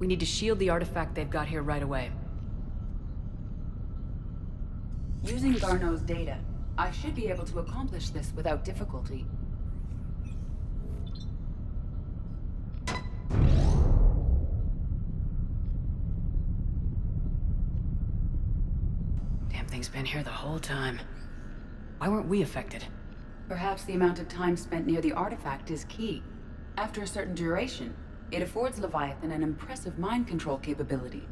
We need to shield the artifact they've got here right away. Using Garneau's data, I should be able to accomplish this without difficulty. Damn thing's been here the whole time. Why weren't we affected? Perhaps the amount of time spent near the artifact is key. After a certain duration, it affords Leviathan an impressive mind control capability.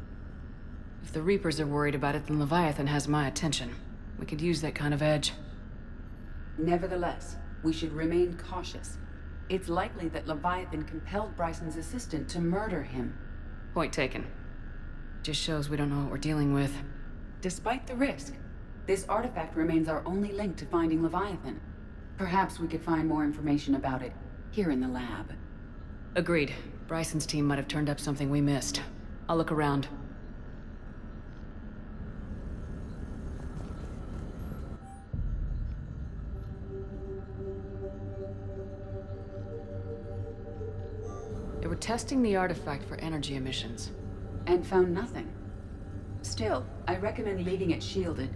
If the Reapers are worried about it, then Leviathan has my attention. We could use that kind of edge. Nevertheless, we should remain cautious. It's likely that Leviathan compelled Bryson's assistant to murder him. Point taken. Just shows we don't know what we're dealing with. Despite the risk, this artifact remains our only link to finding Leviathan. Perhaps we could find more information about it here in the lab. Agreed. Bryson's team might have turned up something we missed. I'll look around. They were testing the artifact for energy emissions. And found nothing. Still, I recommend leaving it shielded.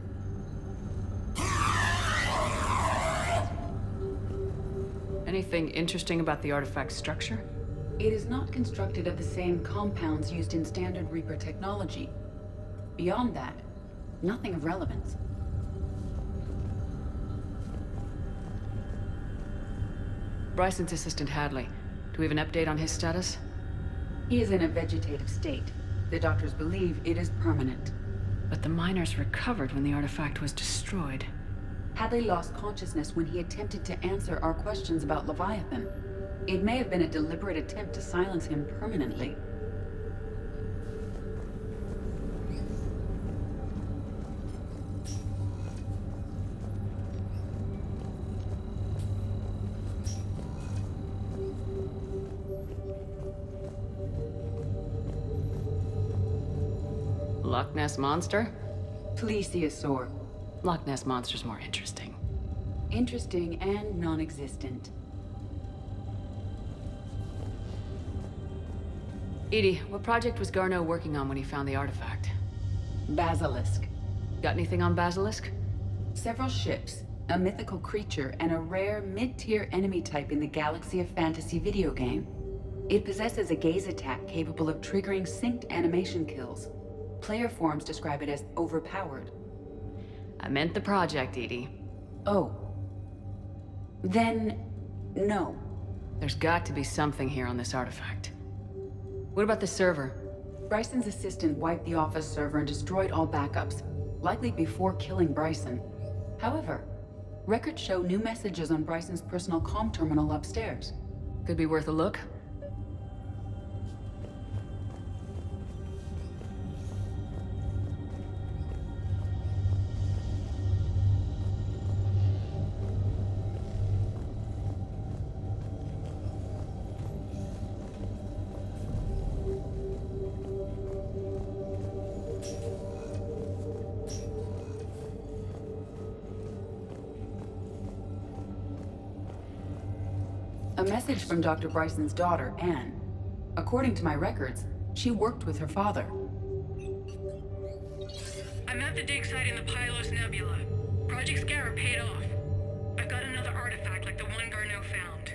Anything interesting about the artifact's structure? It is not constructed of the same compounds used in standard Reaper technology. Beyond that, nothing of relevance. Bryson's assistant Hadley. Do we have an update on his status? He is in a vegetative state. The doctors believe it is permanent. But the miners recovered when the artifact was destroyed. Hadley lost consciousness when he attempted to answer our questions about Leviathan. It may have been a deliberate attempt to silence him permanently. Loch Ness Monster? Plesiosaur. Loch Ness Monster's more interesting. Interesting and non-existent. Edie, what project was Garneau working on when he found the artifact? Basilisk. Got anything on Basilisk? Several ships, a mythical creature, and a rare mid-tier enemy type in the Galaxy of Fantasy video game. It possesses a gaze attack capable of triggering synced animation kills. Player forums describe it as overpowered. I meant the project, Edie. Oh. Then, no. There's got to be something here on this artifact. What about the server? Bryson's assistant wiped the office server and destroyed all backups, likely before killing Bryson. However, records show new messages on Bryson's personal comm terminal upstairs. Could be worth a look. A message from Dr. Bryson's daughter, Anne. According to my records, she worked with her father. I'm at the dig site in the Pylos Nebula. Project Scarab paid off. I've got another artifact like the one Garneau found.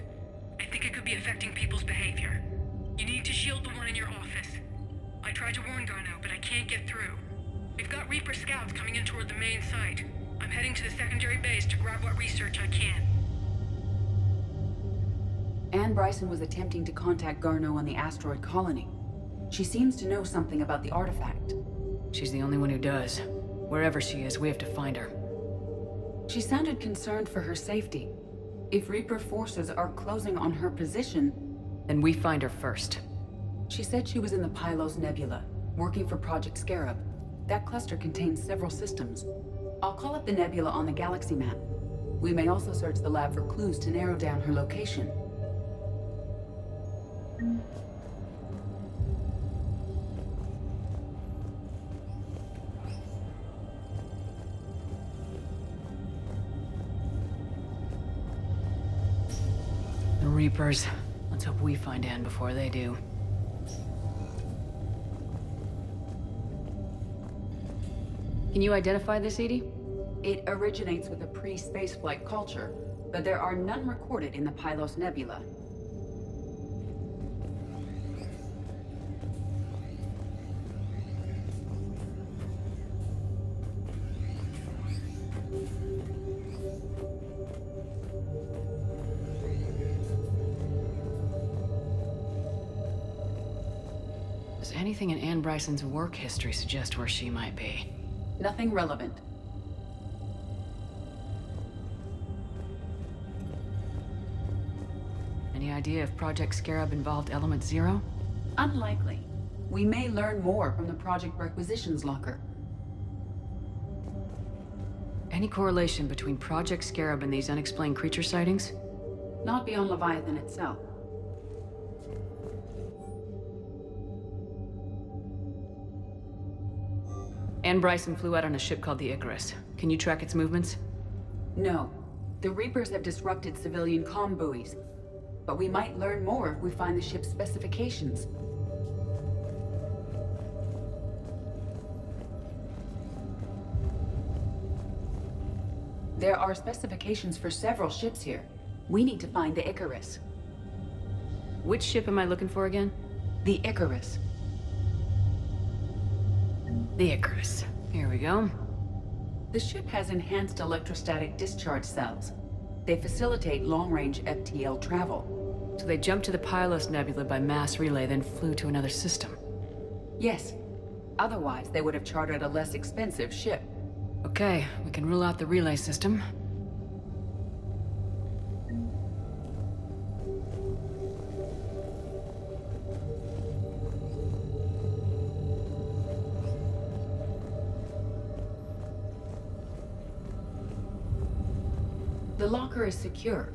I think it could be affecting people's behavior. You need to shield the one in your office. I tried to warn Garneau, but I can't get through. We've got Reaper scouts coming in toward the main site. I'm heading to the secondary base to grab what research I can. Anne Bryson was attempting to contact Garneau on the asteroid colony. She seems to know something about the artifact. She's the only one who does. Wherever she is, we have to find her. She sounded concerned for her safety. If Reaper forces are closing on her position... Then we find her first. She said she was in the Pylos Nebula, working for Project Scarab. That cluster contains several systems. I'll call up the nebula on the galaxy map. We may also search the lab for clues to narrow down her location. The Reapers. Let's hope we find Anne before they do. Can you identify this, Edie? It originates with a pre-spaceflight culture, but there are none recorded in the Pylos Nebula. Does anything in Anne Bryson's work history suggest where she might be? Nothing relevant. Any idea if Project Scarab involved Element Zero? Unlikely. We may learn more from the Project Requisitions Locker. Any correlation between Project Scarab and these unexplained creature sightings? Not beyond Leviathan itself. Anne Bryson flew out on a ship called the Icarus. Can you track its movements? No. The Reapers have disrupted civilian comm buoys. But we might learn more if we find the ship's specifications. There are specifications for several ships here. We need to find the Icarus. Which ship am I looking for again? The Icarus. The Icarus. Here we go. The ship has enhanced electrostatic discharge cells. They facilitate long-range FTL travel. So they jumped to the Pylos Nebula by mass relay, then flew to another system. Yes. Otherwise, they would have chartered a less expensive ship. Okay, we can rule out the relay system. The locker is secure.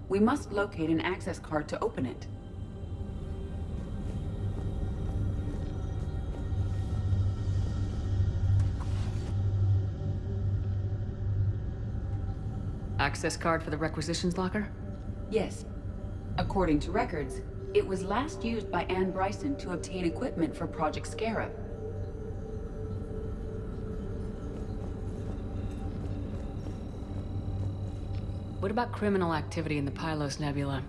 We must locate an access card to open it. Access card for the requisitions locker? Yes. According to records, it was last used by Anne Bryson to obtain equipment for Project Scarab. What about criminal activity in the Pylos Nebula?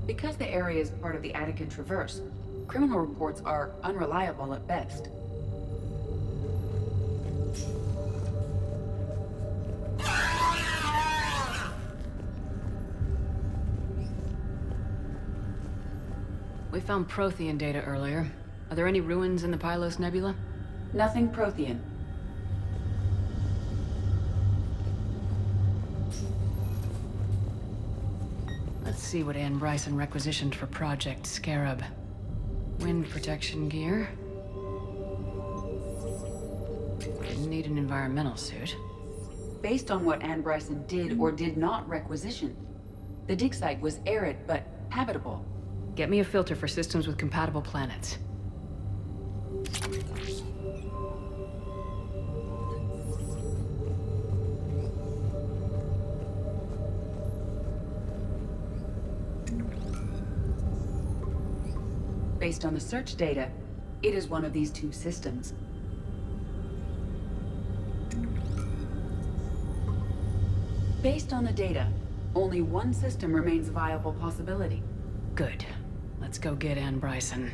Because the area is part of the Attican Traverse, criminal reports are unreliable at best. We found Prothean data earlier. Are there any ruins in the Pylos Nebula? Nothing Prothean. Let's see what Anne Bryson requisitioned for Project Scarab. Wind protection gear. Didn't need an environmental suit. Based on what Anne Bryson did or did not requisition, the dig site was arid but habitable. Get me a filter for systems with compatible planets. Based on the search data, it is one of these two systems. Based on the data, only one system remains a viable possibility. Good. Let's go get Anne Bryson.